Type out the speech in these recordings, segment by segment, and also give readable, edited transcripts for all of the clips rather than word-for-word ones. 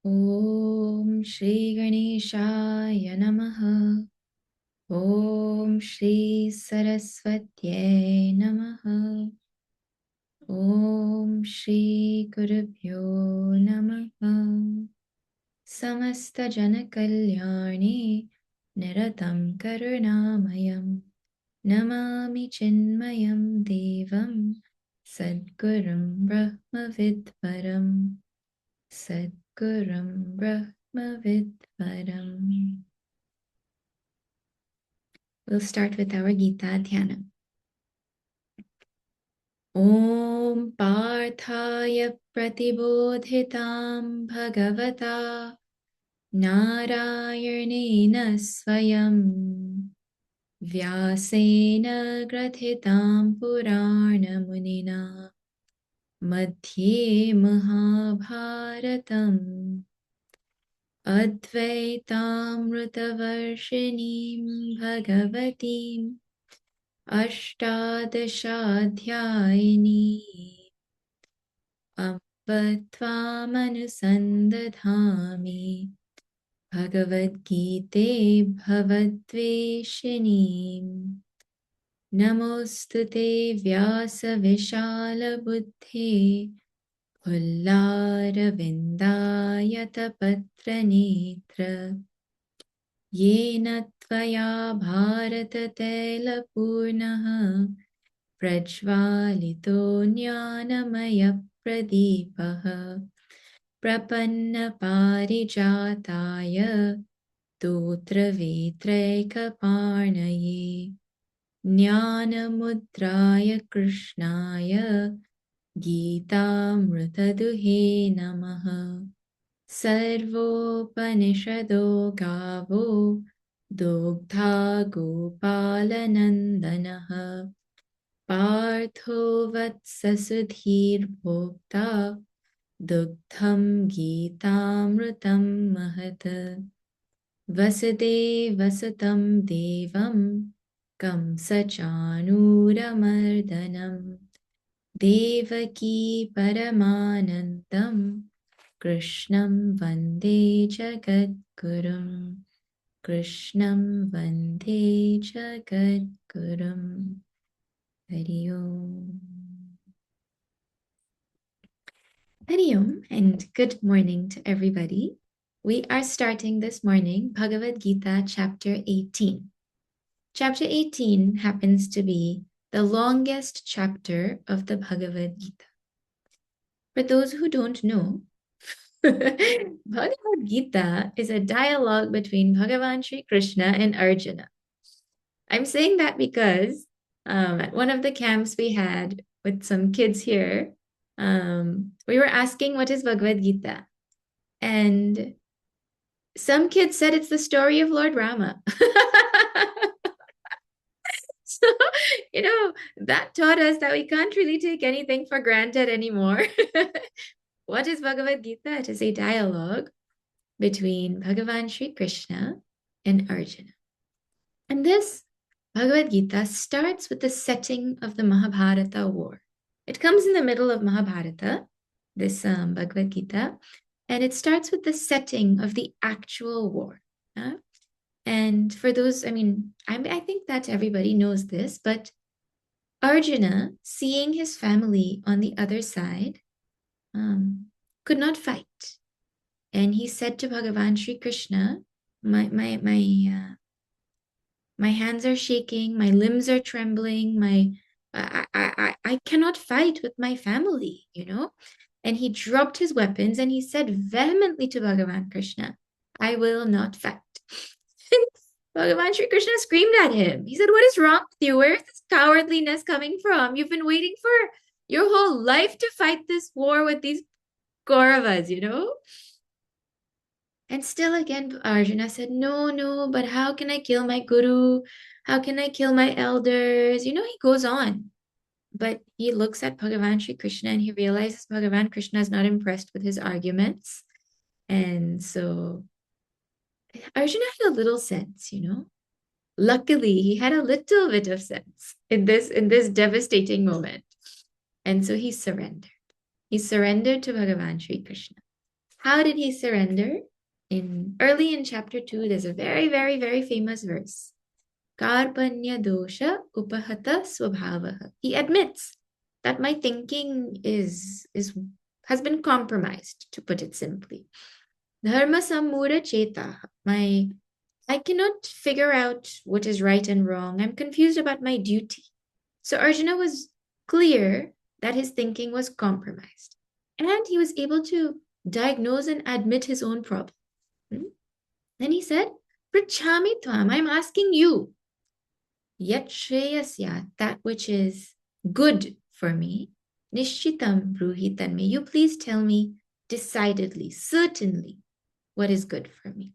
Om Shri Ganeshaya Namaha. Om Shri Saraswatye Namaha. Om Shri Gurubhyo Namaha. Samasta Jana Kalyani Niratam Karunamayam Namami Chinmayam Devam Sadgurum Brahma Vidvaram Sadgurum Brahma Vidvaram. We'll start with our Gita Dhyana. Om Parthaya Pratibodhitam Bhagavata Narayanena Swayam Vyasena Grathitam Purana Munina Madhye Mahabharatam Advaitamritavarshiniim Bhagavatim Ashtadashaധ്യായിനി Amba Tvamanusandadhami Bhagavad Gita Bhavadveshinim Namostute Vyasa Vishala Buddhe Pullaravindayatapatra Netra Yena Tvaya Bharatatelapurnaha Prajvalito Jnanamaya Pradipaha Prapanna Parijataya Totra Vetraikaparnaye Jnanamudraya Krishnaya Gītāmritaduhe Namaha Sarvopanishado Gavo Dogdha Gopalanandanaha Partho Vatsasudhir Bhokta Dugdham Gītāmritam Mahata Vasade Vasatam Devam Kamsachanuramardanam Devaki Paramanandam Krishnam Vande Jagadgurum Krishnam Vande Jagadgurum Hari Om. Hari Om and good morning to everybody. We are starting this morning Bhagavad Gita chapter 18. Chapter 18 happens to be the longest chapter of the Bhagavad Gita. For those who don't know, Bhagavad Gita is a dialogue between Bhagavan Sri Krishna and Arjuna. I'm saying that because at one of the camps we had with some kids here, we were asking what is Bhagavad Gita? And some kids said it's the story of Lord Rama. So, that taught us that we can't really take anything for granted anymore. What is Bhagavad Gita? It is a dialogue between Bhagavan Sri Krishna and Arjuna. And this Bhagavad Gita starts with the setting of the Mahabharata war. It comes in the middle of Mahabharata, this Bhagavad Gita, and it starts with the setting of the actual war. And for those, I think that everybody knows this, but Arjuna, seeing his family on the other side, could not fight. And he said to Bhagavan Sri Krishna, my hands are shaking, my limbs are trembling, I cannot fight with my family, And he dropped his weapons and he said vehemently to Bhagavan Krishna, I will not fight. Bhagavan Sri Krishna screamed at him. He said, what is wrong with you? Where is this cowardliness coming from? You've been waiting for your whole life to fight this war with these Kauravas, And still again, Arjuna said, no, but how can I kill my guru? How can I kill my elders? He goes on. But he looks at Bhagavan Sri Krishna and he realizes Bhagavan Krishna is not impressed with his arguments. And so Arjuna had a little sense, Luckily, he had a little bit of sense in this devastating moment. And so he surrendered. He surrendered to Bhagavan Sri Krishna. How did he surrender? Early in chapter 2, there's a very, very, very famous verse. Karpanya dosha upahata swabhavaha. He admits that my thinking has been compromised, to put it simply. Dharma sammura cheta. I cannot figure out what is right and wrong. I'm confused about my duty. So Arjuna was clear that his thinking was compromised. And he was able to diagnose and admit his own problem. Then he said, Prachami tvam, I'm asking you, yet shreyasya, that which is good for me, nishchitam bruhitan, may you please tell me decidedly, certainly, what is good for me.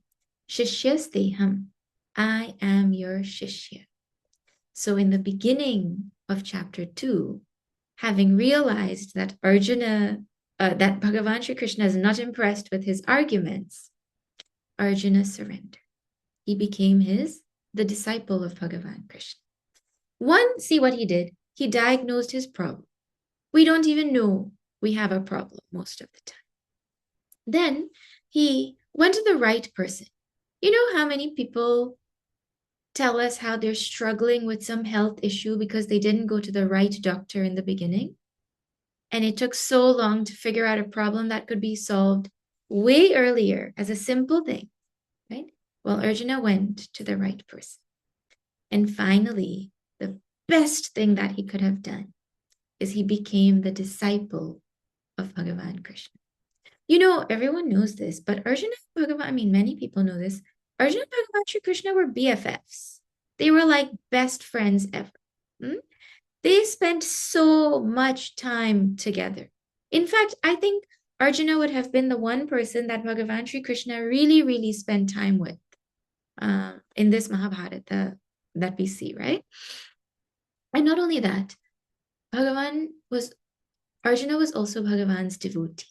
Shishyasteham, I am your shishya. So in the beginning of chapter 2, having realized that that Bhagavan Sri Krishna is not impressed with his arguments, Arjuna surrendered. He became the disciple of Bhagavan Krishna. See what he did. He diagnosed his problem. We don't even know we have a problem most of the time. Then he went to the right person. You know how many people tell us how they're struggling with some health issue because they didn't go to the right doctor in the beginning? And it took so long to figure out a problem that could be solved way earlier as a simple thing, right? Well, Arjuna went to the right person. And finally, the best thing that he could have done is he became the disciple of Bhagavan Krishna. You know, everyone knows this, but Arjuna and Bhagavan, many people know this. Arjuna and Bhagavan Sri Krishna were BFFs. They were like best friends ever. They spent so much time together. In fact, I think Arjuna would have been the one person that Bhagavan Sri Krishna really, really spent time with in this Mahabharata that we see, right? And not only that, Arjuna was also Bhagavan's devotee,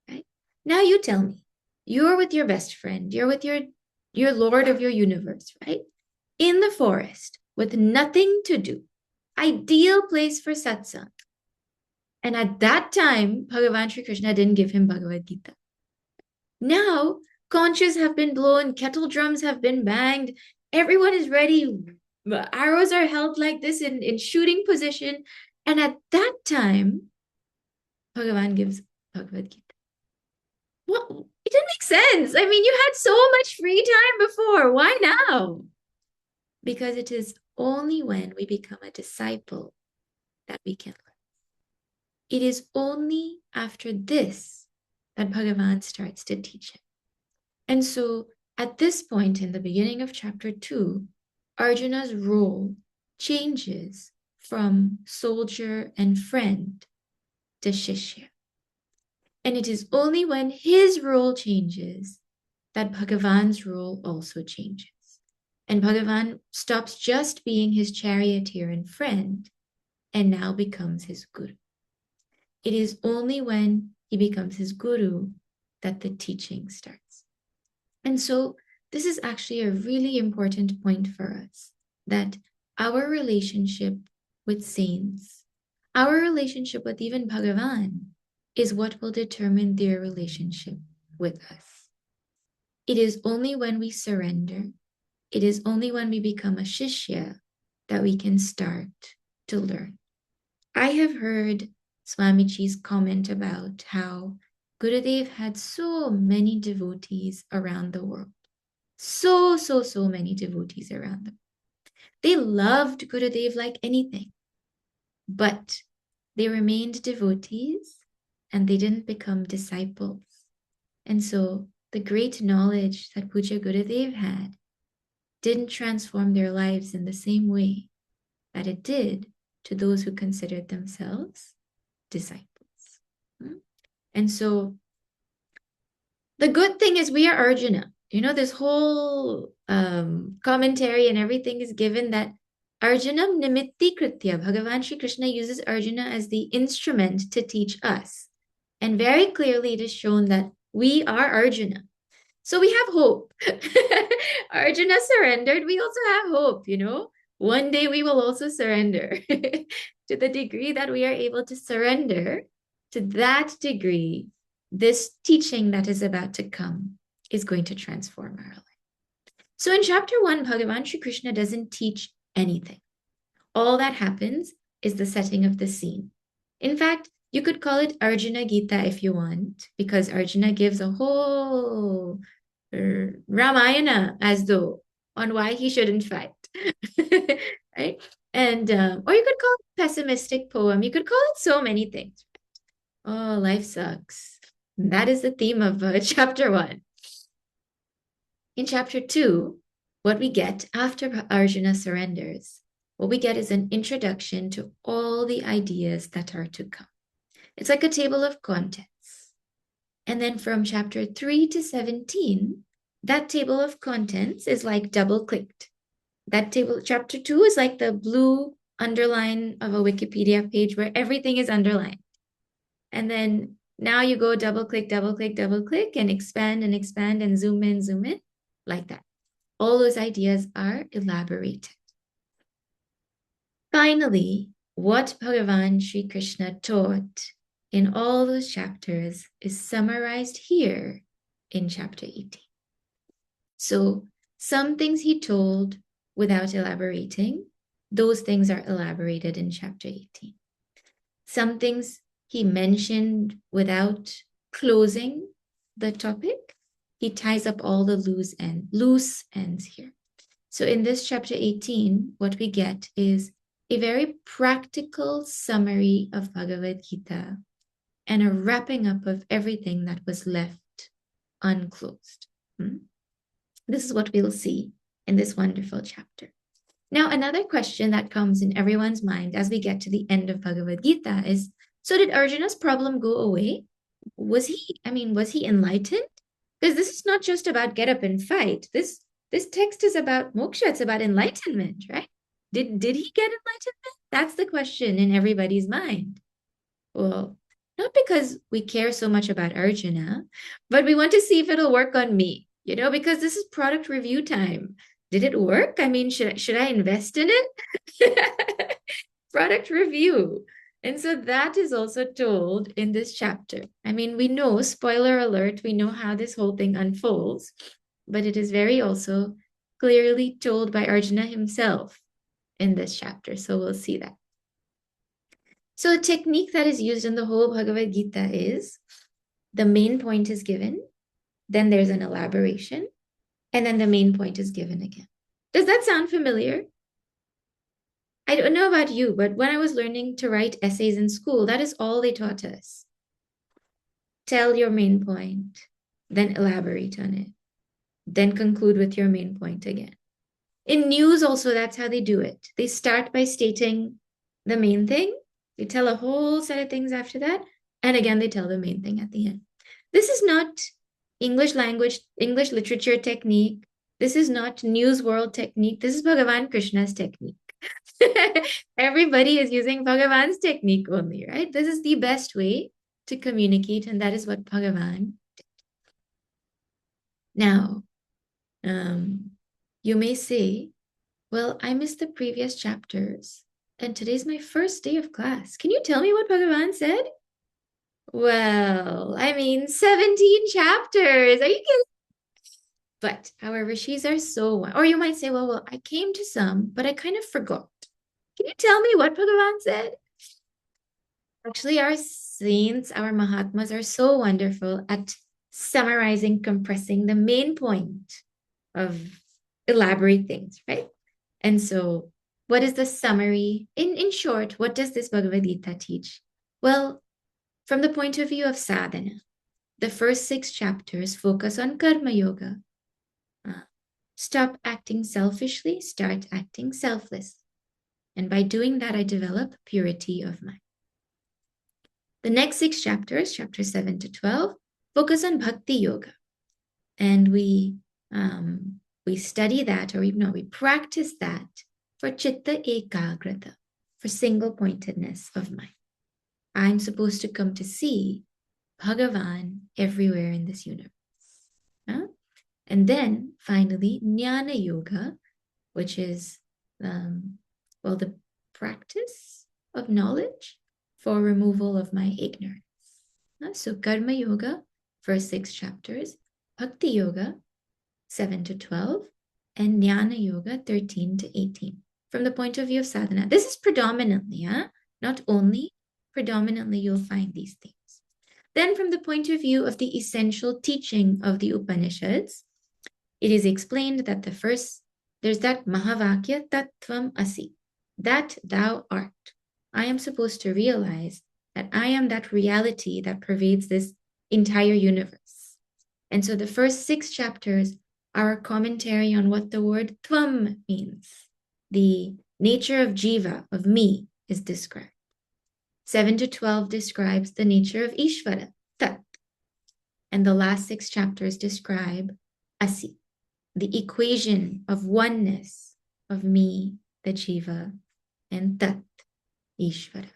right? Now you tell me, you're with your best friend, you're with your Lord of your universe, right? In the forest with nothing to do. Ideal place for satsang. And at that time, Bhagavan Sri Krishna didn't give him Bhagavad Gita. Now, conches have been blown, kettle drums have been banged, everyone is ready, arrows are held like this in shooting position. And at that time, Bhagavan gives Bhagavad Gita. Well, it didn't make sense. You had so much free time before. Why now? Because it is only when we become a disciple that we can learn. It is only after this that Bhagavan starts to teach him. And so at this point in the beginning of chapter 2, Arjuna's role changes from soldier and friend to Shishya. And it is only when his role changes that Bhagavan's role also changes. And Bhagavan stops just being his charioteer and friend and now becomes his guru. It is only when he becomes his guru that the teaching starts. And so this is actually a really important point for us, that our relationship with saints, our relationship with even Bhagavan, is what will determine their relationship with us. It is only when we surrender, it is only when we become a shishya that we can start to learn. I have heard Swamiji's comment about how Gurudev had so many devotees around the world. So many devotees around them. They loved Gurudev like anything, but they remained devotees and they didn't become disciples. And so the great knowledge that Puja Gurudev had didn't transform their lives in the same way that it did to those who considered themselves disciples. And so the good thing is we are Arjuna. This whole commentary and everything is given that Arjunam nimitti kritya. Bhagavan Sri Krishna uses Arjuna as the instrument to teach us. And very clearly it is shown that we are Arjuna. So we have hope. Arjuna surrendered. We also have hope, One day we will also surrender. To the degree that we are able to surrender, to that degree, this teaching that is about to come is going to transform our life. So in chapter 1, Bhagavan Shri Krishna doesn't teach anything. All that happens is the setting of the scene. In fact, you could call it Arjuna Gita if you want, because Arjuna gives a whole Ramayana as though on why he shouldn't fight, right? And or you could call it pessimistic poem. You could call it so many things. Oh, life sucks. That is the theme of chapter 1. In chapter 2, what we get after Arjuna surrenders, what we get is an introduction to all the ideas that are to come. It's like a table of contents. And then from chapter 3 to 17, that table of contents is like double-clicked. That table, chapter 2 is like the blue underline of a Wikipedia page where everything is underlined. And then now you go double-click, double-click, double-click, and expand and zoom in, like that. All those ideas are elaborated. Finally, what Bhagavan Sri Krishna taught in all those chapters is summarized here in chapter 18. So some things he told without elaborating, those things are elaborated in chapter 18. Some things he mentioned without closing the topic, he ties up all the loose ends here. So in this chapter 18, what we get is a very practical summary of Bhagavad Gita and a wrapping up of everything that was left unclosed. This is what we'll see in this wonderful chapter. Now, another question that comes in everyone's mind as we get to the end of Bhagavad Gita is, so did Arjuna's problem go away? Was he enlightened? Because this is not just about get up and fight. This text is about moksha. It's about enlightenment, right? Did he get enlightenment? That's the question in everybody's mind. Well, not because we care so much about Arjuna, but we want to see if it'll work on me, because this is product review time. Did it work? I mean, should I invest in it? Product review. And so that is also told in this chapter. I mean, we know, spoiler alert, we know how this whole thing unfolds, but it is very also clearly told by Arjuna himself in this chapter. So we'll see that. So the technique that is used in the whole Bhagavad Gita is the main point is given, then there's an elaboration, and then the main point is given again. Does that sound familiar? I don't know about you, but when I was learning to write essays in school, that is all they taught us. Tell your main point, then elaborate on it, then conclude with your main point again. In news also, that's how they do it. They start by stating the main thing. They tell a whole set of things after that. And again, they tell the main thing at the end. This is not English language, English literature technique. This is not news world technique. This is Bhagavan Krishna's technique. Everybody is using Bhagavan's technique only, right? This is the best way to communicate, and that is what Bhagavan did. Now, you may say, well, I missed the previous chapters, and today's my first day of class. Can you tell me what Bhagavan said? Well, 17 chapters. Are you kidding? But our rishis are so, or you might say, well, I came to some, but I kind of forgot. Can you tell me what Bhagavan said? Actually, our saints, our Mahatmas are so wonderful at summarizing, compressing the main point of elaborate things, right? And so what is the summary? In short, what does this Bhagavad Gita teach? Well, from the point of view of sadhana, the first 6 chapters focus on karma yoga. Stop acting selfishly, start acting selfless. And by doing that, I develop purity of mind. The next 6 chapters, chapters 7 to 12, focus on bhakti yoga. And we study that, or we practice that for chitta ekagrata, for single-pointedness of mind. I'm supposed to come to see Bhagavan everywhere in this universe. And then finally, jnana yoga, which is the practice of knowledge for removal of my ignorance. So Karma Yoga, first 6 chapters, Bhakti Yoga, 7 to 12, and Jnana Yoga, 13 to 18. From the point of view of sadhana, this is predominantly, not only, predominantly you'll find these themes. Then from the point of view of the essential teaching of the Upanishads, it is explained that there's that Mahavakya Tattvam Asi, that thou art. I am supposed to realize that I am that reality that pervades this entire universe. And so the first 6 chapters are a commentary on what the word tvam means. The nature of jiva, of me, is described. 7 to 12 describes the nature of Ishvara, Tat. And the last 6 chapters describe Asi, the equation of oneness of me, the jiva, and Tat, Ishvara.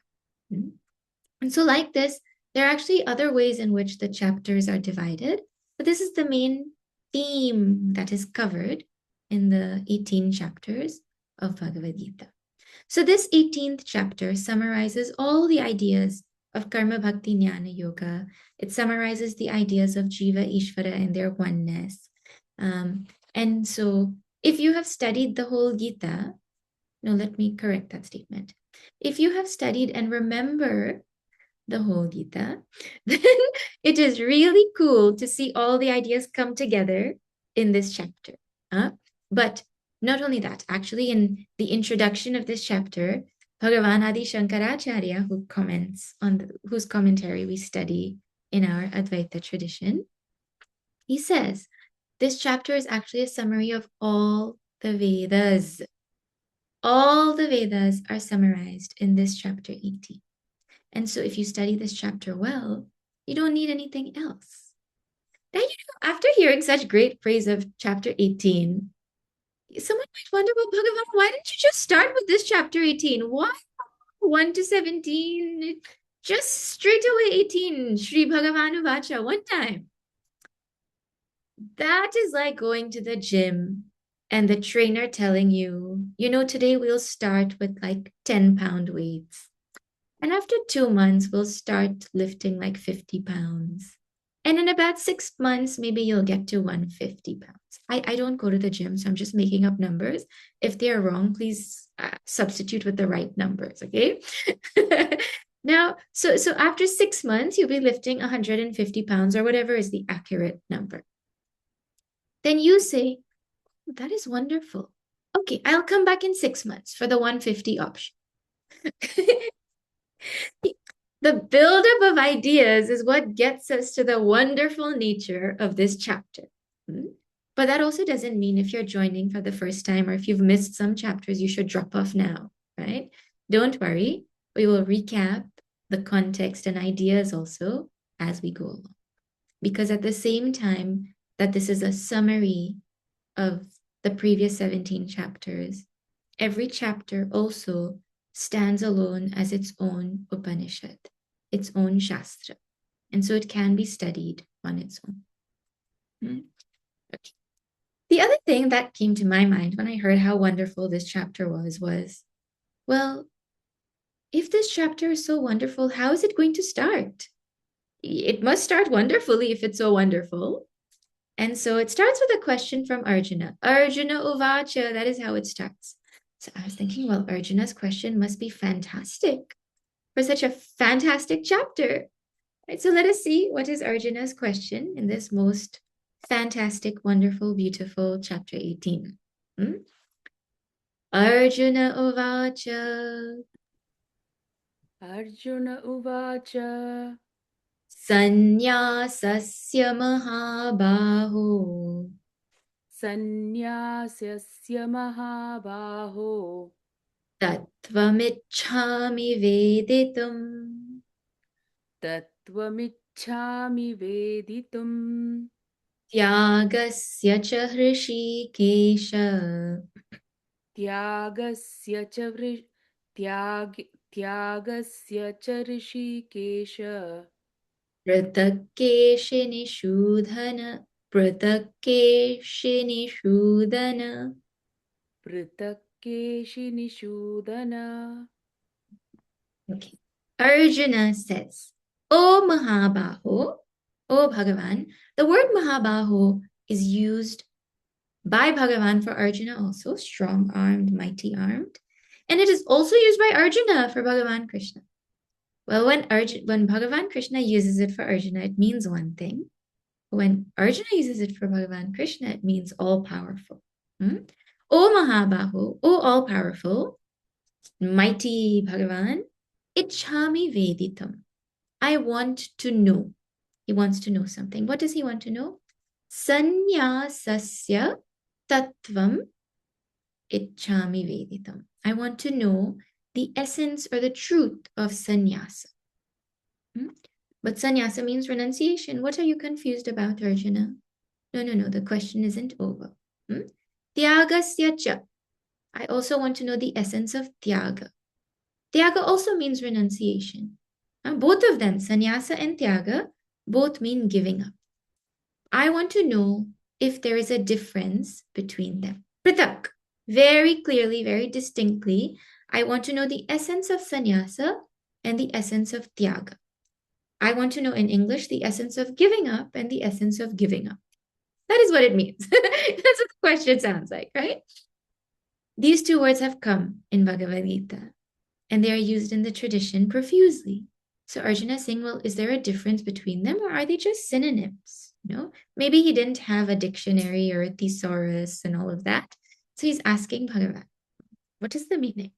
And so like this, there are actually other ways in which the chapters are divided, but this is the main theme that is covered in the 18 chapters of Bhagavad Gita. So this 18th chapter summarizes all the ideas of Karma Bhakti Jnana Yoga. It summarizes the ideas of Jiva Ishvara and their oneness. And so if you have studied the whole Gita, no, let me correct that statement. If you have studied and remember the whole Gita, then it is really cool to see all the ideas come together in this chapter. But not only that, actually, in the introduction of this chapter, Bhagavan Adi Shankaracharya, who comments on whose commentary we study in our Advaita tradition, he says, this chapter is actually a summary of all the Vedas. All the Vedas are summarized in this chapter 18. And so if you study this chapter well, you don't need anything else. Now, after hearing such great praise of chapter 18, someone might wonder, well, Bhagavan, why didn't you just start with this chapter 18? Why 1 to 17? Just straight away 18, Shri Bhagavanu Vacha, one time. That is like going to the gym and the trainer telling you, today we'll start with like 10-pound weights. And after 2 months, we'll start lifting like 50 pounds. And in about 6 months, maybe you'll get to 150 pounds. I don't go to the gym, so I'm just making up numbers. If they're wrong, please substitute with the right numbers, okay? Now, so after 6 months, you'll be lifting 150 pounds or whatever is the accurate number. Then you say, oh, that is wonderful. Okay, I'll come back in 6 months for the 150 option. The buildup of ideas is what gets us to the wonderful nature of this chapter. But that also doesn't mean if you're joining for the first time or if you've missed some chapters, you should drop off now, right? Don't worry. We will recap the context and ideas also as we go along. Because at the same time that this is a summary of the previous 17 chapters, every chapter also stands alone as its own Upanishad, its own Shastra. And so it can be studied on its own. Okay. The other thing that came to my mind when I heard how wonderful this chapter was, well, if this chapter is so wonderful, how is it going to start? It must start wonderfully if it's so wonderful. And so it starts with a question from Arjuna. Arjuna Uvacha, that is how it starts. So I was thinking, well, Arjuna's question must be fantastic for such a fantastic chapter. Right, so let us see what is Arjuna's question in this most fantastic, wonderful, beautiful chapter 18. Arjuna Uvacha. Arjuna Uvacha. Sannyasasya Mahabaho. Sannyasasya Mahabaho. Tattvamichhami veditum. Tattvamichhami veditum. Tyagasya cha hrishikesha. Tyagasya cha rishikesha. Pratakeshini Shudana. Okay. Arjuna says, O Mahabaho, O Bhagavan. The word Mahabaho is used by Bhagavan for Arjuna also, strong-armed, mighty-armed. And it is also used by Arjuna for Bhagavan Krishna. Well, when Bhagavan Krishna uses it for Arjuna, it means one thing. When Arjuna uses it for Bhagavan Krishna, it means all-powerful. Hmm? O Mahabaho, O all-powerful, mighty Bhagavan, Ichhami Veditam. I want to know. He wants to know something. What does he want to know? Sannyasasya tattvam ichhami veditam. I want to know the essence or the truth of sannyasa. Hmm? But sannyasa means renunciation. What are you confused about, Arjuna? No. The question isn't over. Hmm? Tyagasya cha. I also want to know the essence of tyaga. Tyaga also means renunciation. Both of them, sannyasa and tyaga, both mean giving up. I want to know if there is a difference between them. Pritak, very clearly, very distinctly, I want to know the essence of sannyasa and the essence of tyaga. I want to know in English the essence of giving up and the essence of giving up. That is what it means. That's what the question sounds like, right? These two words have come in Bhagavad Gita, and they are used in the tradition profusely. So Arjuna is saying, well, is there a difference between them, or are they just synonyms? Maybe he didn't have a dictionary or a thesaurus and all of that. So he's asking Bhagavan, what is the meaning?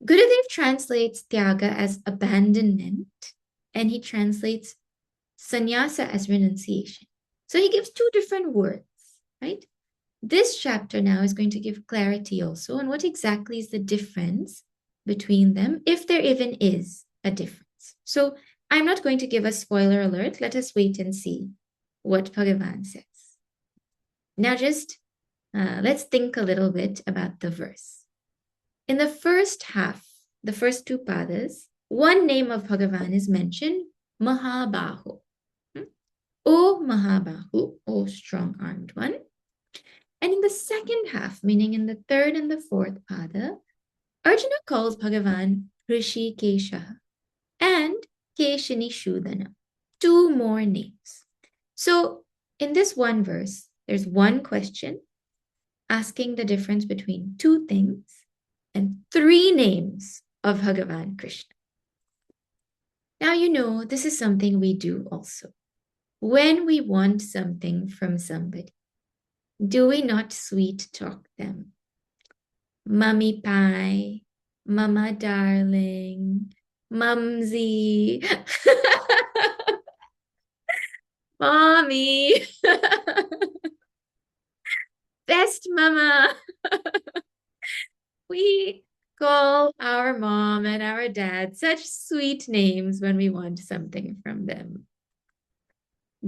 Gurudev translates tyaga as abandonment, and he translates sannyasa as renunciation. So he gives two different words, right? This chapter now is going to give clarity also on what exactly is the difference between them, if there even is a difference. So I'm not going to give a spoiler alert. Let us wait and see what Bhagavan says. Now just let's think a little bit about the verse. In the first half, the first two padas, one name of Bhagavan is mentioned, Mahabahu. O Mahabahu, O strong-armed one. And in the second half, meaning in the third and the fourth pada, Arjuna calls Bhagavan Rishi Kesha and Keshini Shudana, two more names. So in this one verse, there's one question asking the difference between two things and three names of Bhagavan Krishna. Now, this is something we do also. When we want something from somebody, do we not sweet talk them? Mummy pie, mama darling, mumsy, mommy, best mama. We call our mom and our dad such sweet names when we want something from them.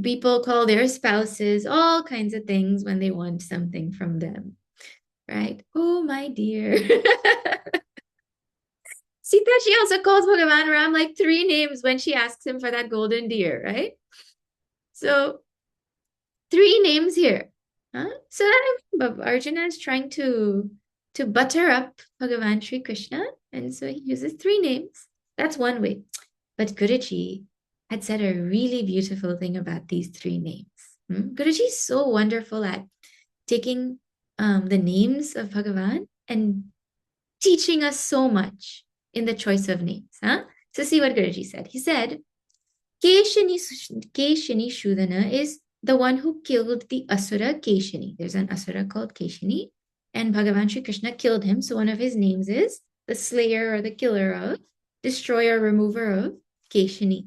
People call their spouses all kinds of things when they want something from them, right? Oh, my dear. Sita, she also calls Bhagavan Ram like three names when she asks him for that golden deer, right? So three names here. Huh? So Arjuna is trying to butter up Bhagavan Sri Krishna, and so he uses three names. That's one way. But Guruji had said a really beautiful thing about these three names. Guruji is so wonderful at taking the names of Bhagavan and teaching us so much in the choice of names. Huh? So see what Guruji said. He said, Keshini Shudana is the one who killed the Asura Keshini. There's an Asura called Keshini, and Bhagavan Sri Krishna killed him. So one of his names is the slayer or the killer of, destroyer, remover of Keshini.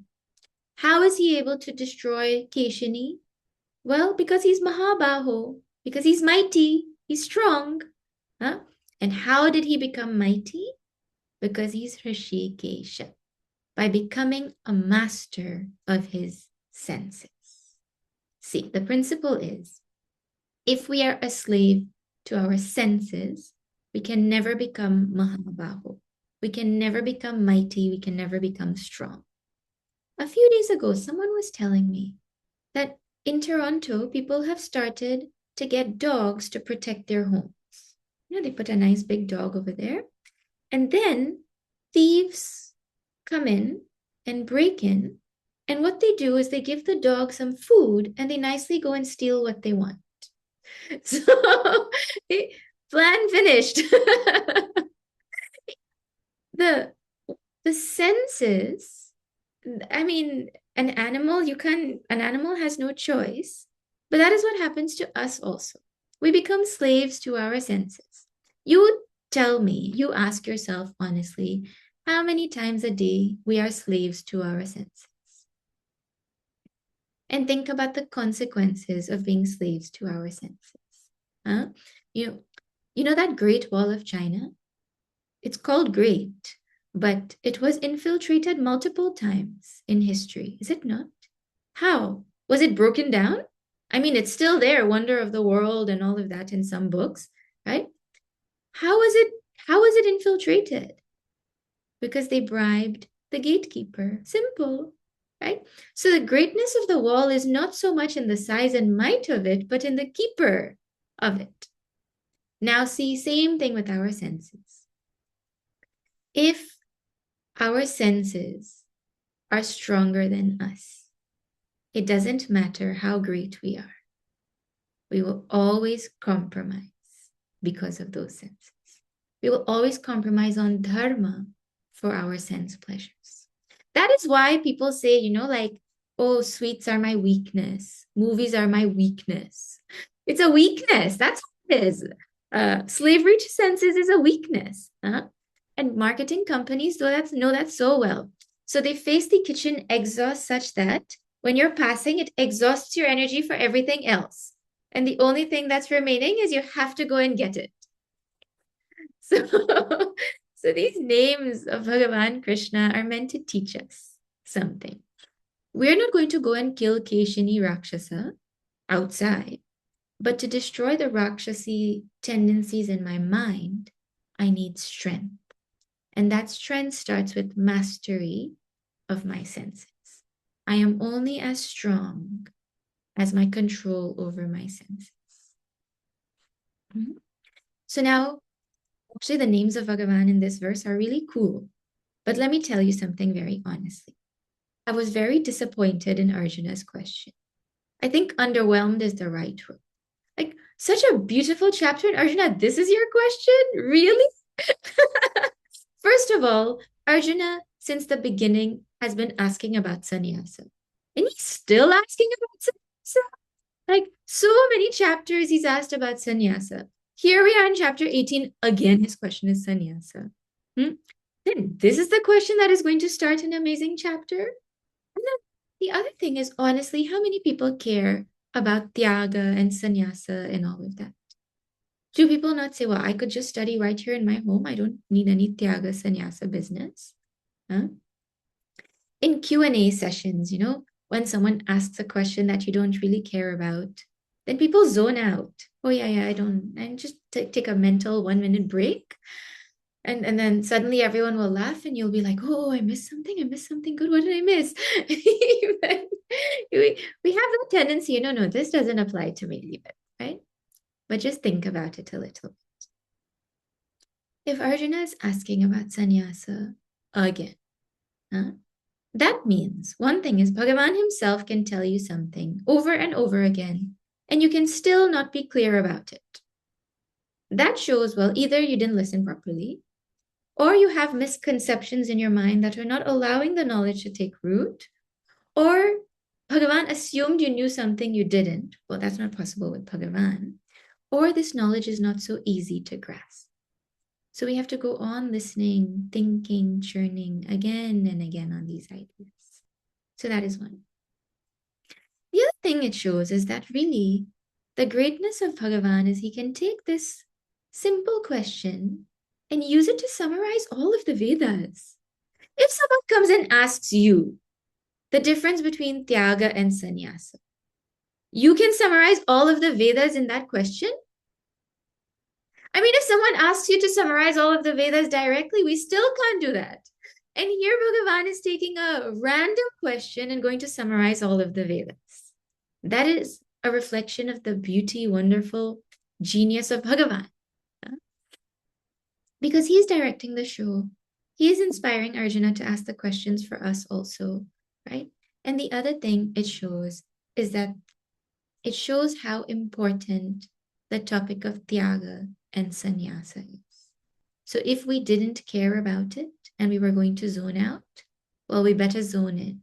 How is he able to destroy Keshini? Well, because he's Mahabaho, because he's mighty, he's strong. Huh? And how did he become mighty? Because he's Hrishikesha, by becoming a master of his senses. See, the principle is, if we are a slave to our senses, we can never become Mahabahu. We can never become mighty. We can never become strong. A few days ago, someone was telling me that in Toronto, people have started to get dogs to protect their homes. They put a nice big dog over there. And then thieves come in and break in. And what they do is they give the dog some food and they nicely go and steal what they want. So, plan finished. the the senses, I mean, an animal has no choice, but that is what happens to us also. We become slaves to our senses. You tell me, you ask yourself honestly, how many times a day we are slaves to our senses? And think about the consequences of being slaves to our senses. Huh? You, you know that Great Wall of China? It's called great, but it was infiltrated multiple times in history, is it not? How? Was it broken down? I mean, it's still there, Wonder of the World and all of that in some books, right? How was it how was it infiltrated? Because they bribed the gatekeeper. Simple, right? So the greatness of the wall is not so much in the size and might of it, but in the keeper of it. Now see, same thing with our senses. If our senses are stronger than us, it doesn't matter how great we are. We will always compromise because of those senses. We will always compromise on dharma for our sense pleasures. That is why people say, like, oh, sweets are my weakness, movies are my weakness. It's a weakness. That's what it is. Slavery to senses is a weakness. And marketing companies know that so well. So they face the kitchen exhaust such that when you're passing, it exhausts your energy for everything else. And the only thing that's remaining is you have to go and get it. So, so these names of Bhagavan Krishna are meant to teach us something. We're not going to go and kill Keshini Rakshasa outside, but to destroy the Rakshasi tendencies in my mind, I need strength. And that strength starts with mastery of my senses. I am only as strong as my control over my senses. Mm-hmm. So now, actually, the names of Bhagavan in this verse are really cool. But let me tell you something very honestly. I was very disappointed in Arjuna's question. I think underwhelmed is the right word. Like, such a beautiful chapter in Arjuna. This is your question? Really? First of all, Arjuna, since the beginning, has been asking about sannyasa. And he's still asking about sannyasa. Like, so many chapters he's asked about sannyasa. Here we are in chapter 18. Again, his question is sannyasa. Then this is the question that is going to start an amazing chapter. And then the other thing is, honestly, how many people care about tyaga and sannyasa and all of that? Do people not say, well, I could just study right here in my home. I don't need any tyaga sannyasa business. Huh? In Q&A sessions, when someone asks a question that you don't really care about, then people zone out. Oh, yeah, I don't, and just take a mental 1 minute break. And then suddenly everyone will laugh and you'll be like, oh, I missed something good. What did I miss? we have that tendency, no, this doesn't apply to me, leave it, right? But just think about it a little. If Arjuna is asking about sannyasa again, huh? That means one thing is Bhagavan himself can tell you something over and over again, and you can still not be clear about it. That shows, well, either you didn't listen properly, or you have misconceptions in your mind that are not allowing the knowledge to take root, or Bhagavan assumed you knew something you didn't. Well, that's not possible with Bhagavan. Or this knowledge is not so easy to grasp. So we have to go on listening, thinking, churning again and again on these ideas. So that is one. The other thing it shows is that really the greatness of Bhagavan is he can take this simple question and use it to summarize all of the Vedas. If someone comes and asks you the difference between Tyaga and Sannyasa, you can summarize all of the Vedas in that question? I mean, if someone asks you to summarize all of the Vedas directly, we still can't do that. And here Bhagavan is taking a random question and going to summarize all of the Vedas. That is a reflection of the beauty, wonderful genius of Bhagavan. Because he's directing the show. he is inspiring Arjuna to ask the questions for us also, right? And the other thing it shows is that it shows how important the topic of Tyaga and Sannyasa is. So if we didn't care about it and we were going to zone out, well, we better zone in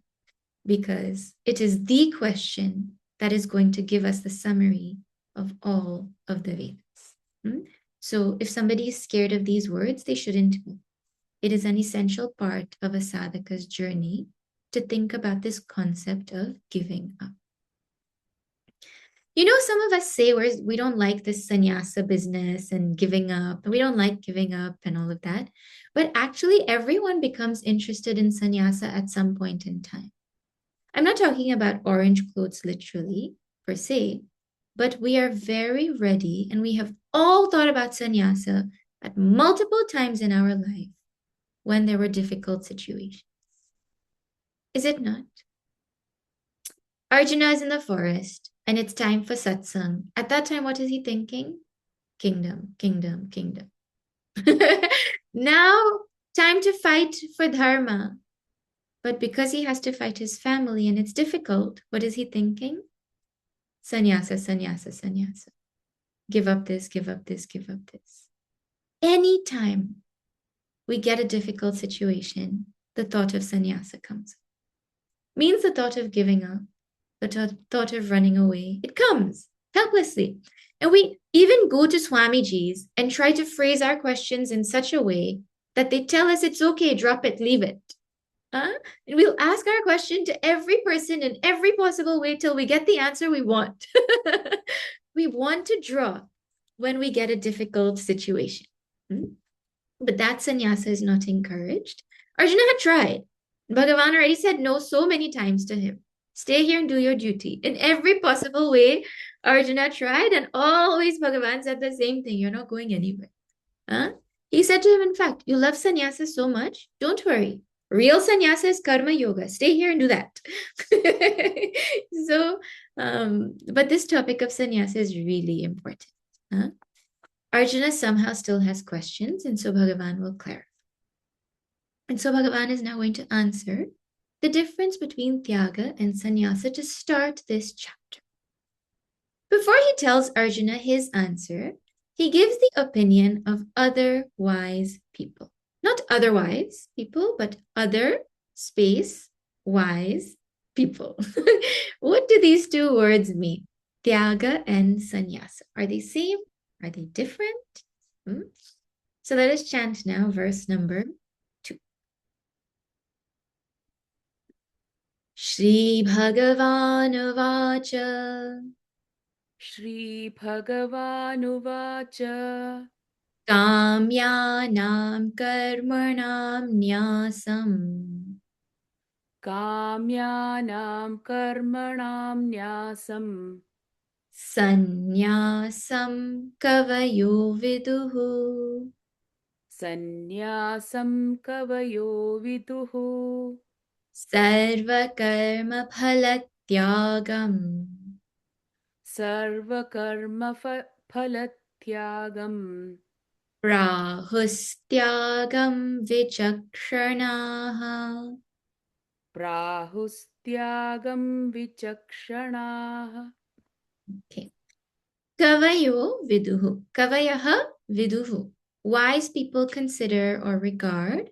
because it is the question that is going to give us the summary of all of the Vedas. So if somebody is scared of these words, they shouldn't be. It is an essential part of a sadhaka's journey to think about this concept of giving up. You know, some of us say we don't like this sannyasa business and giving up. We don't like giving up and all of that. But actually, everyone becomes interested in sannyasa at some point in time. I'm not talking about orange clothes literally, per se, but we are very ready and we have all thought about sannyasa at multiple times in our life when there were difficult situations. Is it not? Arjuna is in the forest and it's time for satsang. At that time, what is he thinking? Kingdom, kingdom, kingdom. Now, time to fight for dharma. But because he has to fight his family and it's difficult, what is he thinking? Sannyasa, sannyasa, sannyasa. Give up this, give up this, give up this. Anytime we get a difficult situation, the thought of sannyasa comes. Means the thought of giving up, the thought of running away, it comes helplessly. And we even go to Swamiji's and try to phrase our questions in such a way that they tell us it's okay, drop it, leave it. And we'll ask our question to every person in every possible way till we get the answer we want. We want to draw when we get a difficult situation. But that sannyasa is not encouraged. Arjuna had tried. Bhagavan already said no so many times to him. Stay here and do your duty. In every possible way, Arjuna tried, and always Bhagavan said the same thing. You're not going anywhere. Huh? He said to him, in fact, you love sannyasa so much, don't worry. Real sannyasa is karma yoga. Stay here and do that. So, but this topic of sannyasa is really important. Huh? Arjuna somehow still has questions, and so Bhagavan will clarify. And so Bhagavan is now going to answer the difference between Tyaga and Sannyasa to start this chapter. Before he tells Arjuna his answer, he gives the opinion of other wise people. Not otherwise people, but other space wise people. What do these two words mean? Tyaga and Sannyasa. Are they same? Are they different? So let us chant now verse number 2. Shri Bhagavanuvacha श्रीभगवानुवाच Kamyanam karmanam nyasam काम्यानां कर्मणां न्यासं Sannyasam kavayo viduhu सन्न्यासं कवयो विदुः Sarvakarma phalatyagam सर्वकर्मफलत्यागं Prahustyagam vichakshanaha. प्राहुस्त्यागं विचक्षणाः. Okay. Kavayo viduhu. Kavayaha viduhu. Wise people consider or regard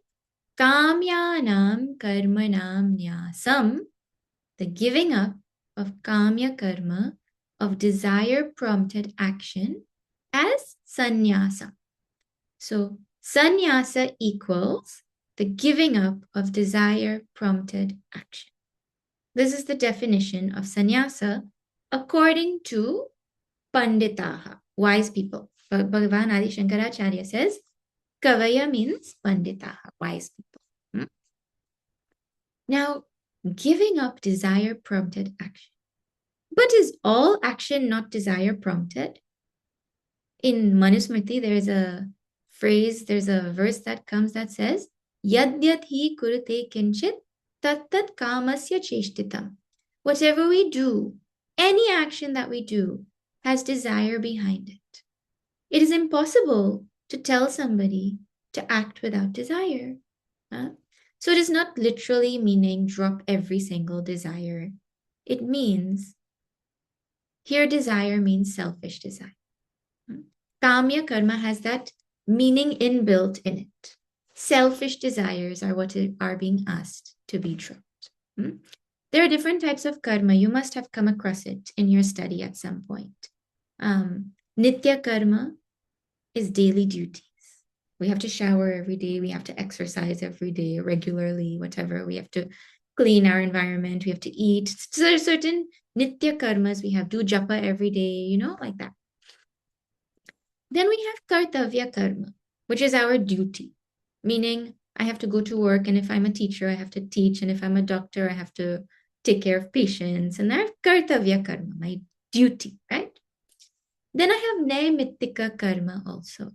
kamyanam karmanam nyasam, the giving up of kamya karma, of desire-prompted action, as sannyasa. So sannyasa equals the giving up of desire-prompted action. This is the definition of sannyasa according to Panditaha, wise people. Bhagavan Adi Shankaracharya says, Kavaya means Panditaha, wise people. Now, giving up desire prompted action. But is all action not desire prompted? In Manusmriti, there's a phrase, there's a verse that comes that says, Yadyat hi kurute kinchit tattat kamasya cheshtitam. Whatever we do, any action that we do, has desire behind it. It is impossible to tell somebody to act without desire. Huh? So it is not literally meaning drop every single desire. It means, here desire means selfish desire. Hmm? Kamya karma has that meaning inbuilt in it. Selfish desires are what are being asked to be dropped. Hmm? There are different types of karma. You must have come across it in your study at some point. Nitya karma is daily duties. We have to shower every day. We have to exercise every day regularly, whatever. We have to clean our environment. We have to eat. So there are certain nitya karmas. We have do japa every day, like that. Then we have kartavya karma, which is our duty, meaning I have to go to work. And if I'm a teacher, I have to teach. And if I'm a doctor, I have to take care of patients. And that's kartavya karma, my duty, right? Then I have naimittika karma also.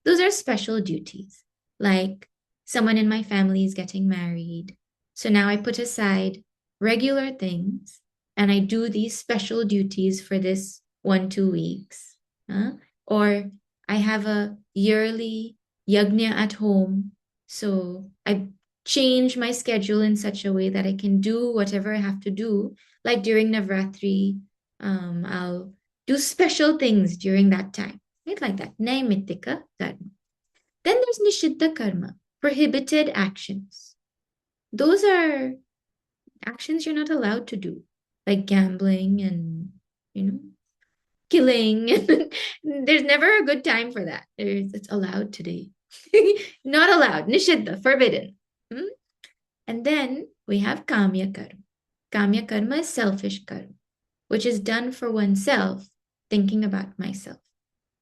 Those are special duties, like someone in my family is getting married. So now I put aside regular things and I do these special duties for this 1, 2 weeks. Huh? Or I have a yearly yajna at home. So I change my schedule in such a way that I can do whatever I have to do. Like during Navratri, I'll do special things during that time. Right? Like that. Naimittika karma. Then there's nishiddha karma, prohibited actions. Those are actions you're not allowed to do, like gambling and, you know, killing. There's never a good time for that. It's allowed today. Not allowed. Nishiddha, forbidden. Hmm? And then we have kamya karma. Kamya karma is selfish karma, which is done for oneself, thinking about myself.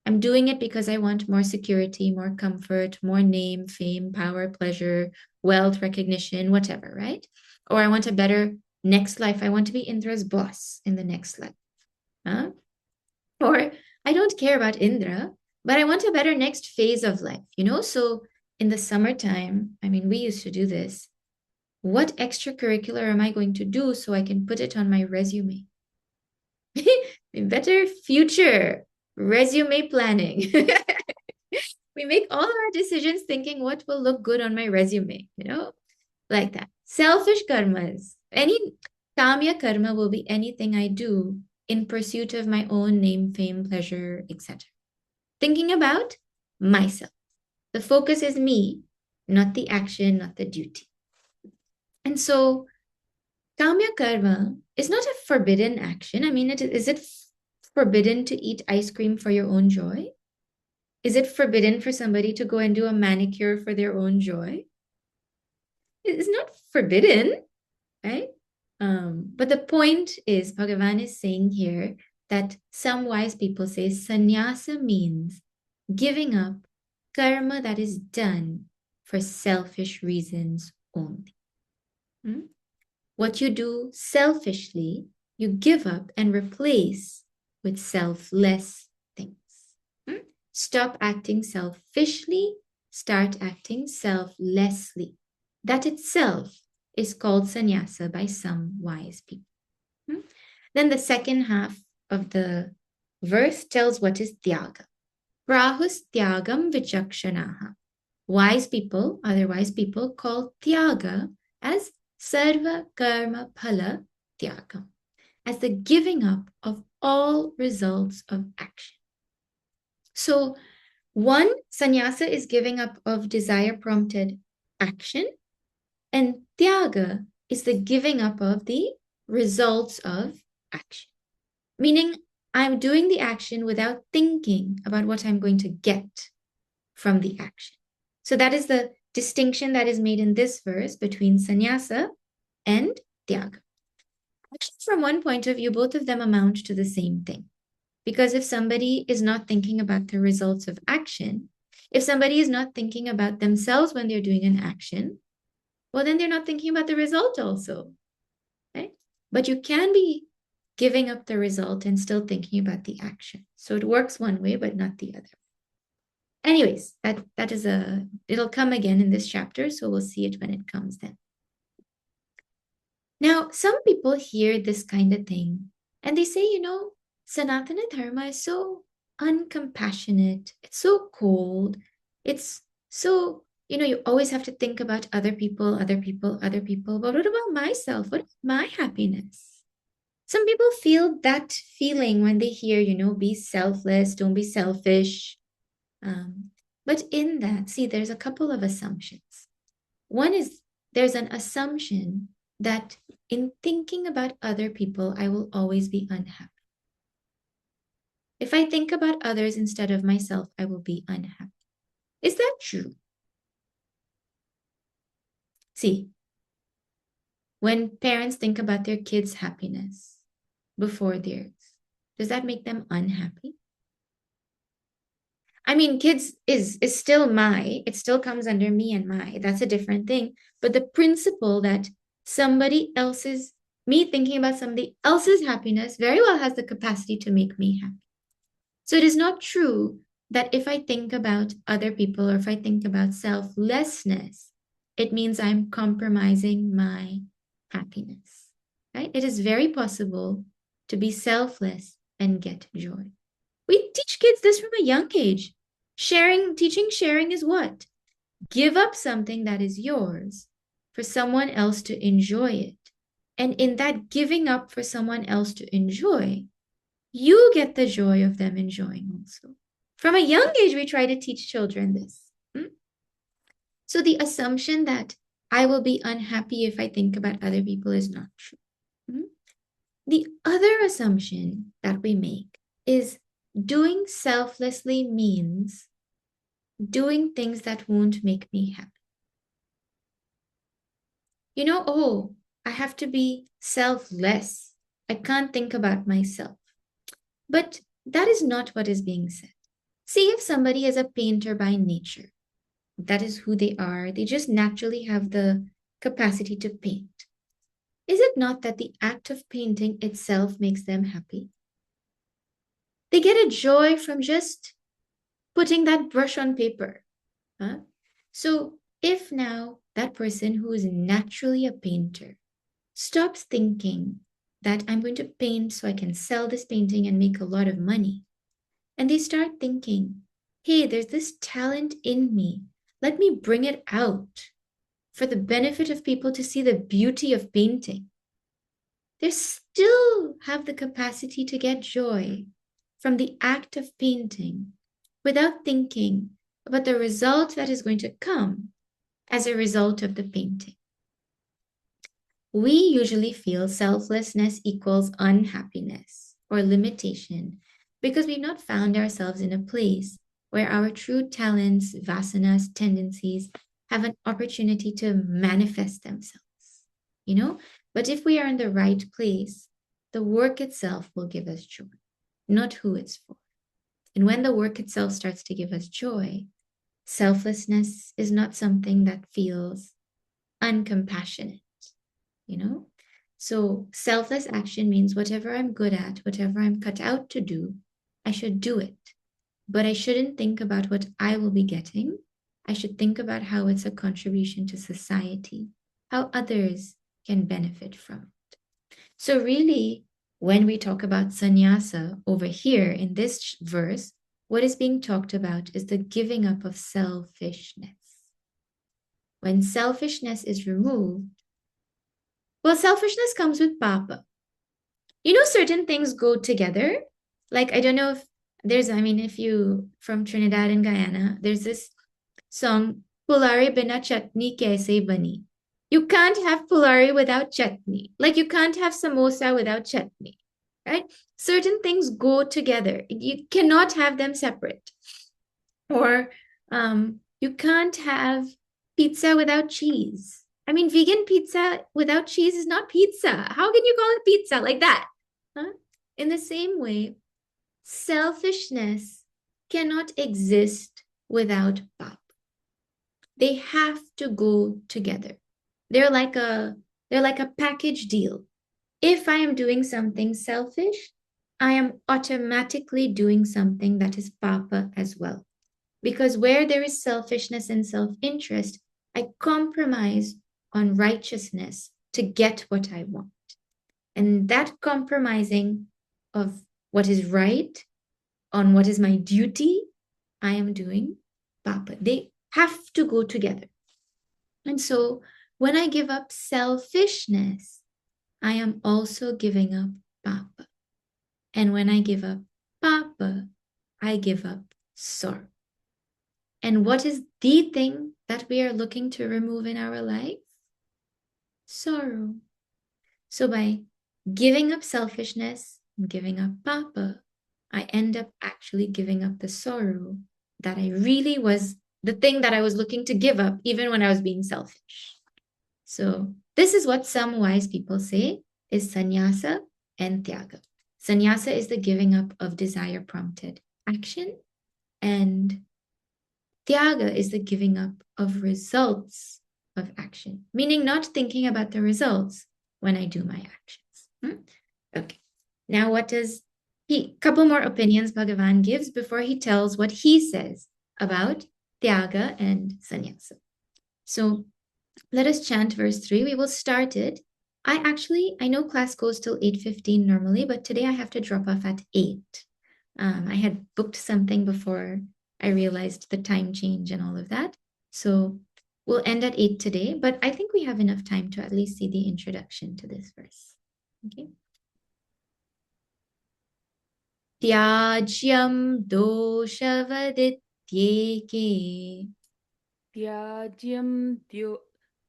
I'm doing it because I want more security, more comfort, more name, fame, power, pleasure, wealth, recognition, whatever, right? Or I want a better next life. I want to be Indra's boss in the next life. Huh? Or I don't care about Indra, but I want a better next phase of life. So in the summertime, I mean, we used to do this. What extracurricular am I going to do so I can put it on my resume? Better future resume planning. We make all our decisions thinking what will look good on my resume, like that. Selfish karmas. Any kamya karma will be anything I do in pursuit of my own name, fame, pleasure, etc. Thinking about myself. The focus is me, not the action, not the duty. And so kamya karma is not a forbidden action. I mean, is it forbidden to eat ice cream for your own joy? Is it forbidden for somebody to go and do a manicure for their own joy? It's not forbidden, right? But the point is, Bhagavan is saying here that some wise people say sannyasa means giving up karma that is done for selfish reasons only. Hmm? What you do selfishly, you give up and replace with selfless things. Hmm? Stop acting selfishly, start acting selflessly. That itself is called sannyasa by some wise people. Hmm? Then the second half of the verse tells what is tyaga. Prahus tyagam vichakshanaha. Wise people, other wise people, call tyaga as sarva karma phala tyagam, as the giving up of all results of action. So, one, sannyasa is giving up of desire prompted action, and tyaga is the giving up of the results of action. Meaning, I'm doing the action without thinking about what I'm going to get from the action. So that is the distinction that is made in this verse between sannyasa and tyaga. Actually, from one point of view, both of them amount to the same thing. Because if somebody is not thinking about the results of action, if somebody is not thinking about themselves when they're doing an action, well, then they're not thinking about the result also, right? But you can be giving up the result and still thinking about the action. So it works one way, but not the other. Anyways, that is it'll come again in this chapter, so we'll see it when it comes then. Now, some people hear this kind of thing and they say, Sanatana Dharma is so uncompassionate, it's so cold, it's so You always have to think about other people, other people, other people. But what about myself? What about my happiness? Some people feel that feeling when they hear, be selfless, don't be selfish. Um, but in that, see, there's a couple of assumptions. One is there's an assumption that in thinking about other people, I will always be unhappy. If I think about others instead of myself, I will be unhappy. Is that true? See, when parents think about their kids' happiness before theirs, does that make them unhappy? I mean, kids is still it still comes under me and my. That's a different thing. But the principle that me thinking about somebody else's happiness very well has the capacity to make me happy. So it is not true that if I think about other people or if I think about selflessness, it means I'm compromising my happiness, right? It is very possible to be selfless and get joy. We teach kids this from a young age. Teaching sharing is what? Give up something that is yours for someone else to enjoy it. And in that giving up for someone else to enjoy, you get the joy of them enjoying also. From a young age, we try to teach children this. So the assumption that I will be unhappy if I think about other people is not true. The other assumption that we make is doing selflessly means doing things that won't make me happy. I have to be selfless. I can't think about myself. But that is not what is being said. See, if somebody is a painter by nature, that is who they are, they just naturally have the capacity to paint. Is it not that the act of painting itself makes them happy? They get a joy from just putting that brush on paper. Huh? So if now that person who is naturally a painter stops thinking that I'm going to paint so I can sell this painting and make a lot of money, and they start thinking, hey, there's this talent in me. Let me bring it out for the benefit of people to see the beauty of painting. They still have the capacity to get joy from the act of painting without thinking about the result that is going to come as a result of the painting. We usually feel selflessness equals unhappiness or limitation because we've not found ourselves in a place where our true talents, vasanas, tendencies have an opportunity to manifest themselves, But if we are in the right place, the work itself will give us joy, not who it's for. And when the work itself starts to give us joy, selflessness is not something that feels uncompassionate, So selfless action means whatever I'm good at, whatever I'm cut out to do, I should do it. But I shouldn't think about what I will be getting. I should think about how it's a contribution to society, how others can benefit from it. So really, when we talk about sannyasa over here in this verse, what is being talked about is the giving up of selfishness. When selfishness is removed, well, selfishness comes with papa. Certain things go together. Like, I don't know if if you from Trinidad and Guyana, there's this song, Pulari bina chutney kaise bani. You can't have pulari without chutney. Like, you can't have samosa without chutney, right? Certain things go together. You cannot have them separate. Or you can't have pizza without cheese. Vegan pizza without cheese is not pizza. How can you call it pizza like that? Huh? In the same way, selfishness cannot exist without pap. They have to go together. They're like a package deal. If I am doing something selfish, I am automatically doing something that is papa as well. Because where there is selfishness and self-interest, I compromise on righteousness to get what I want. And that compromising of what is right on what is my duty, I am doing papa. They have to go together. And so when I give up selfishness, I am also giving up papa. And when I give up papa, I give up sorrow. And what is the thing that we are looking to remove in our life? Sorrow. So by giving up selfishness and giving up papa, I end up actually giving up the sorrow that I really was the thing that I was looking to give up, even when I was being selfish. So this is what some wise people say is sannyasa and tyaga. Sannyasa is the giving up of desire prompted action, and tyaga is the giving up of results of action, meaning not thinking about the results when I do my actions. Okay. Now, what does couple more opinions Bhagavan gives before he tells what he says about tyaga and sannyasa. So let us chant verse 3. We will start it. I know class goes till 8:15 normally, but today I have to drop off at 8. I had booked something before I realized the time change and all of that. So we'll end at 8 today, but I think we have enough time to at least see the introduction to this verse. Okay. Tyajyam doshavadityeke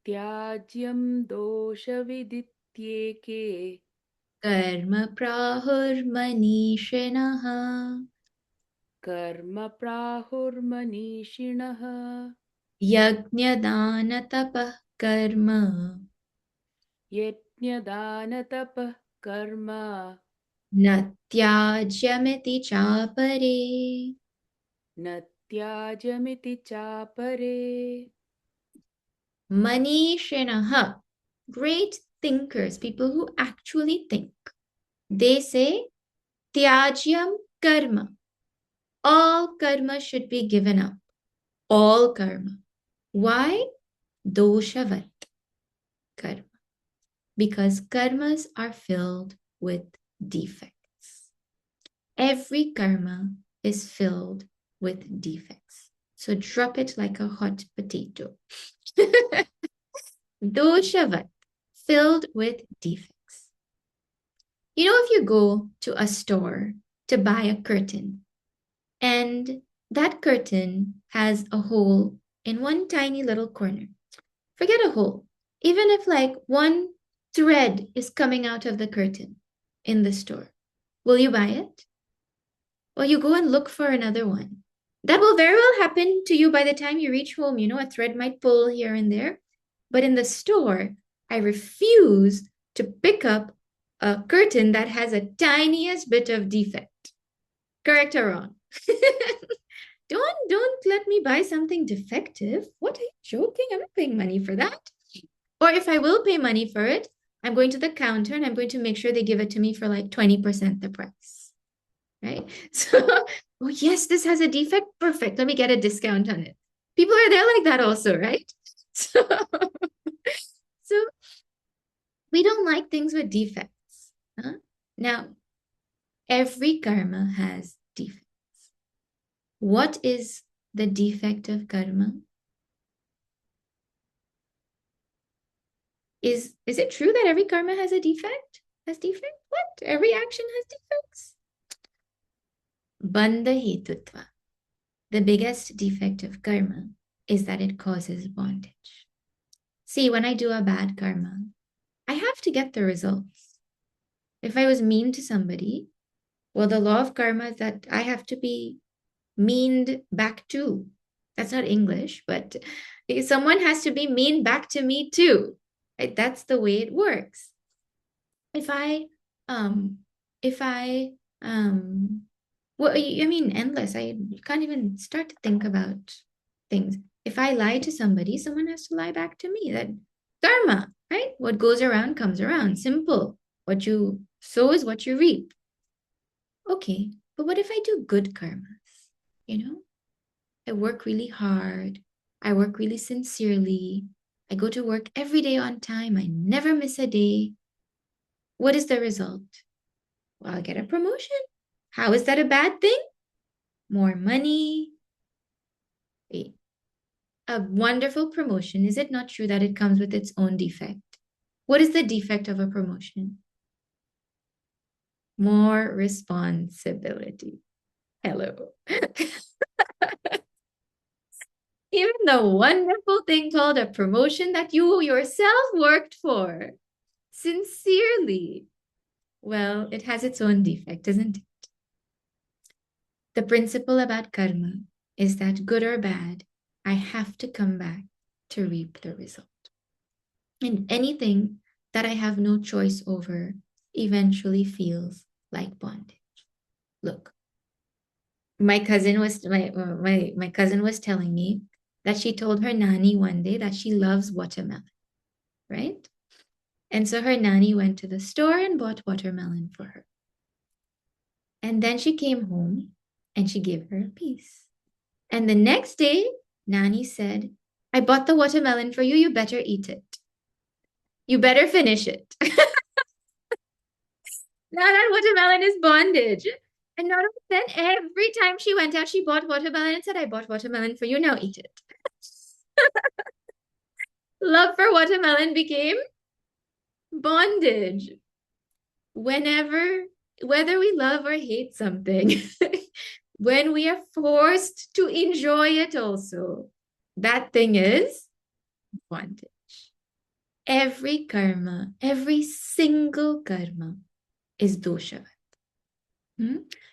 त्याज्यं दोषविदित्येके karma prahurmanishinaha कर्म प्राहुर्मनीषिणः yajnadanatapah karma यज्ञदानतपः कर्म natyajyamiti chapare. न त्याज्यमिति चापरे. Manishinaha, great thinkers, people who actually think. They say, Tyajyam karma. All karma should be given up. All karma. Why? Doshavat karma. Because karmas are filled with defects. Every karma is filled with defects. So drop it like a hot potato. Doshavat, filled with defects. You know, if you go to a store to buy a curtain and that curtain has a hole in one tiny little corner, forget a hole. Even if like one thread is coming out of the curtain in the store, will you buy it? Well, you go and look for another one. That will very well happen to you by the time you reach home. You know, a thread might pull here and there. But in the store, I refuse to pick up a curtain that has a tiniest bit of defect. Correct or wrong? Don't let me buy something defective. What, are you joking? I'm not paying money for that. Or if I will pay money for it, I'm going to the counter and I'm going to make sure they give it to me for like 20% the price. Right? So, oh yes, this has a defect. Perfect. Let me get a discount on it. People are there like that also, right? So, so we don't like things with defects. Huh? Now, every karma has defects. What is the defect of karma? Is it true that every karma has a defect? Has defect? What? Every action has defects? Bandha hetutva. The biggest defect of karma is that it causes bondage. See, when I do a bad karma, I have to get the results. If I was mean to somebody, well, the law of karma is that I have to be meaned back to. That's not English, but someone has to be mean back to me too. Right? That's the way it works. If I, um, if I, well, I mean, endless. I can't even start to think about things. If I lie to somebody, someone has to lie back to me. That karma, right? What goes around comes around. Simple. What you sow is what you reap. Okay, but what if I do good karmas? You know, I work really hard. I work really sincerely. I go to work every day on time. I never miss a day. What is the result? Well, I'll get a promotion. How is that a bad thing? More money. a wonderful promotion, is it not true that it comes with its own defect? What is the defect of a promotion? More responsibility. Hello. Even the wonderful thing called a promotion that you yourself worked for sincerely. Well, it has its own defect, isn't it? The principle about karma is that good or bad, I have to come back to reap the result. And anything that I have no choice over eventually feels like bondage. Look, my cousin was telling me that she told her nanny one day that she loves watermelon, right? And so her nanny went to the store and bought watermelon for her. And then she came home and she gave her a piece. And the next day, nanny said, I bought the watermelon for you. You better eat it. You better finish it. Now that watermelon is bondage. And not only then, every time she went out, she bought watermelon and said, I bought watermelon for you. Now eat it. Love for watermelon became bondage. Whenever, whether we love or hate something, when we are forced to enjoy it also, that thing is bondage. Every karma, every single karma is dosha.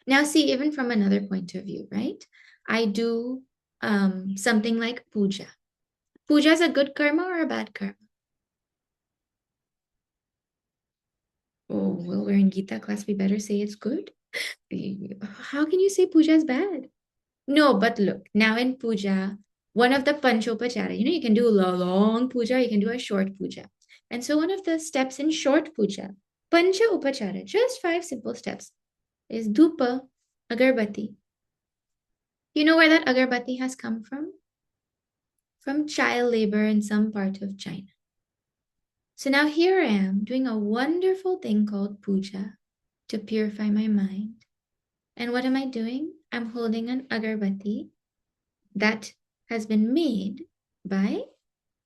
Now, see, even from another point of view, right? I do something like puja. Puja is a good karma or a bad karma? Oh, well, we're in Gita class. We better say it's good. How can you say puja is bad? No, but look, now in puja, one of the panchopachara, you can do a long puja, you can do a short puja. And so one of the steps in short puja, pancha upachara, just 5 simple steps, is dhupa, agarbatti. You know where that agarbatti has come from? From child labor in some part of China. So now here I am doing a wonderful thing called puja to purify my mind. And what am I doing? I'm holding an agarbatti that has been made by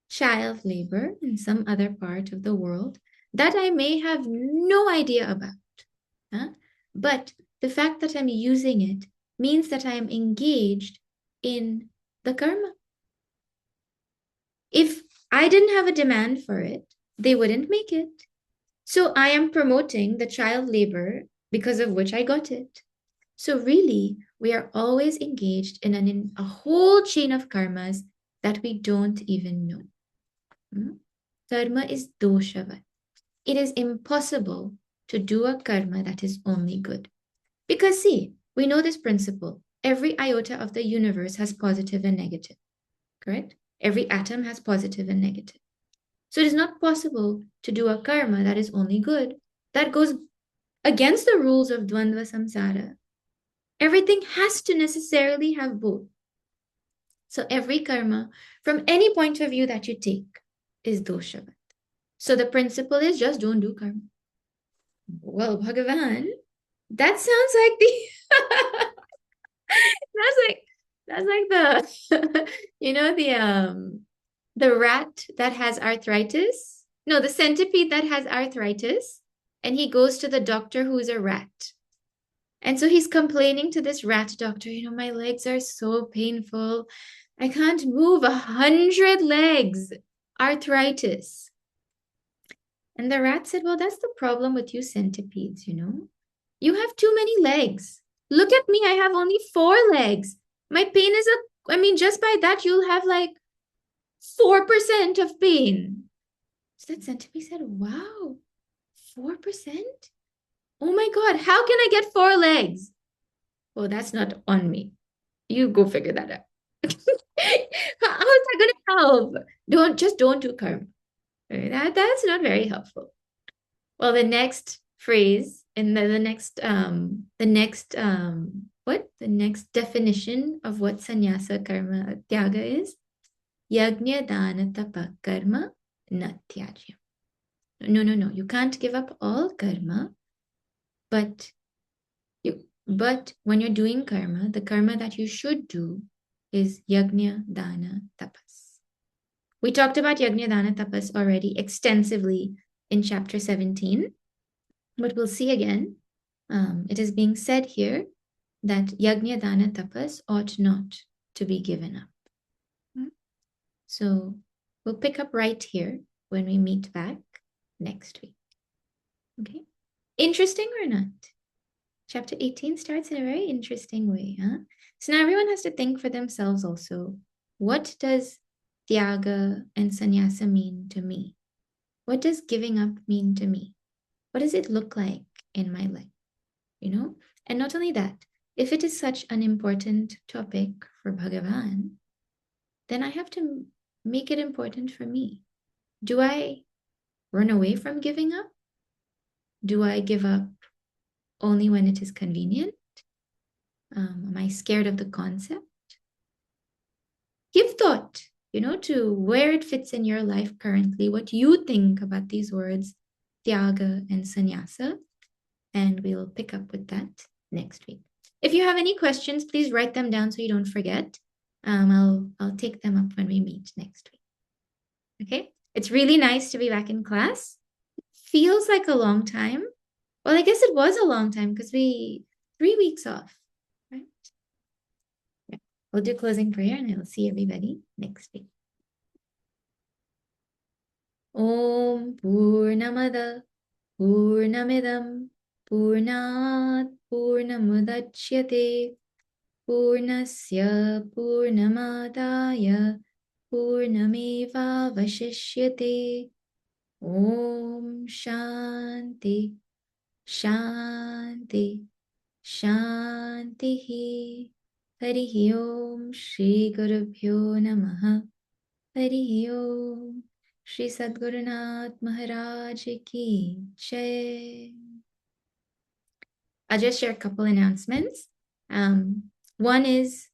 child labor in some other part of the world that I may have no idea about. Huh? But the fact that I'm using it means that I am engaged in the karma. If I didn't have a demand for it, they wouldn't make it. So I am promoting the child labor because of which I got it. So really, we are always engaged in a whole chain of karmas that we don't even know. Karma is doshavat. It is impossible to do a karma that is only good. Because see, we know this principle. Every iota of the universe has positive and negative, correct? Every atom has positive and negative. So it is not possible to do a karma that is only good. That goes against the rules of Dvandva Samsara. Everything has to necessarily have both. So every karma, from any point of view that you take, is doshavat. So the principle is just don't do karma. Well, Bhagavan, that sounds like the that's like the the rat that has arthritis. No, the centipede that has arthritis, and he goes to the doctor who's a rat. And so he's complaining to this rat doctor, my legs are so painful. I can't move 100 legs, arthritis. And the rat said, well, that's the problem with you centipedes, You have too many legs. Look at me, I have only 4 legs. My pain is just by that, you'll have like 4% of pain. So that centipede said, wow, 4%? Oh my God, how can I get 4 legs? Well, that's not on me. You go figure that out. How is that going to help? Don't do karma. That's not very helpful. Well, the next phrase in the next definition of what sannyasa karma tyaga is, yajna dana tapa karma na tyajya. No. You can't give up all karma, but when you're doing karma, the karma that you should do is yajna, dana, tapas. We talked about yajna, dana, tapas already extensively in chapter 17, but we'll see again. It is being said here that yajna, dana, tapas ought not to be given up. So we'll pick up right here when we meet back next week. Okay. Interesting or not? Chapter 18 starts in a very interesting way, huh? So now everyone has to think for themselves also. What does Tyaga and Sannyasa mean to me? What does giving up mean to me? What does it look like in my life? You know? And not only that, if it is such an important topic for Bhagavan, then I have to make it important for me. Do I run away from giving up? Do I give up only when it is convenient? Am I scared of the concept? Give thought, to where it fits in your life currently, what you think about these words, Tyaga and Sannyasa, and we'll pick up with that next week. If you have any questions, please write them down so you don't forget. I'll take them up when we meet next week. Okay? It's really nice to be back in class. Feels like a long time. Well, I guess it was a long time because 3 weeks off, right? Yeah. We'll do closing prayer and I'll see everybody next week. Om Purnamada Purnamidam Purnat Purnamudachyate Purnasya Purnamadaya Purnameva Vashishyate. Om Shanti Shanti Shanti. Harihi Om Shri Gurubhyo Namaha. Harihi Om Shri Sadgurunath Maharaj Ki Jai. I'll just share a couple announcements. One is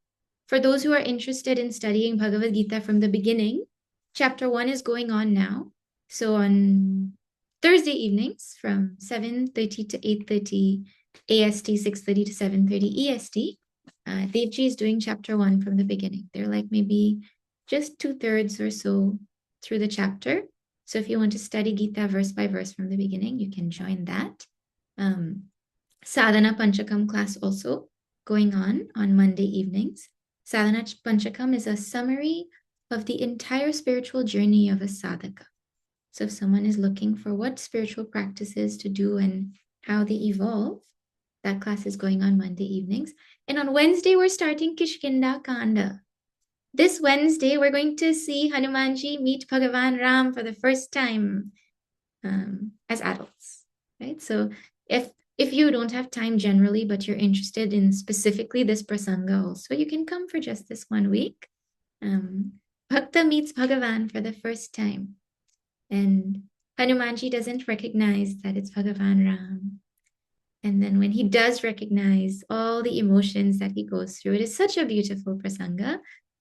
for those who are interested in studying Bhagavad Gita from the beginning, chapter 1 is going on now. So on Thursday evenings from 7:30 to 8:30 AST, 6:30 to 7:30 EST, Devji is doing chapter 1 from the beginning. They're like maybe just 2/3 or so through the chapter. So if you want to study Gita verse by verse from the beginning, you can join that. Sadhana Panchakam class also going on Monday evenings. Sadhana Panchakam is a summary of the entire spiritual journey of a sadhaka. So if someone is looking for what spiritual practices to do and how they evolve, that class is going on Monday evenings. And on Wednesday, we're starting Kishkinda Kanda. This Wednesday, we're going to see Hanumanji meet Bhagavan Ram for the first time as adults, right? So if you don't have time generally, but you're interested in specifically this prasanga also, you can come for just this 1 week. Bhakta meets Bhagavan for the first time. And Hanumanji doesn't recognize that it's Bhagavan Ram. And then when he does recognize all the emotions that he goes through, it is such a beautiful prasanga.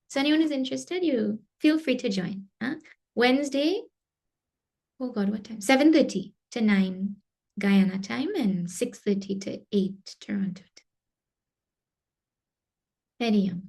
So anyone who's interested, you feel free to join. Wednesday, oh God, what time? 7:30 to 9 Guyana time and 6:30 to 8 Toronto time. Hariam.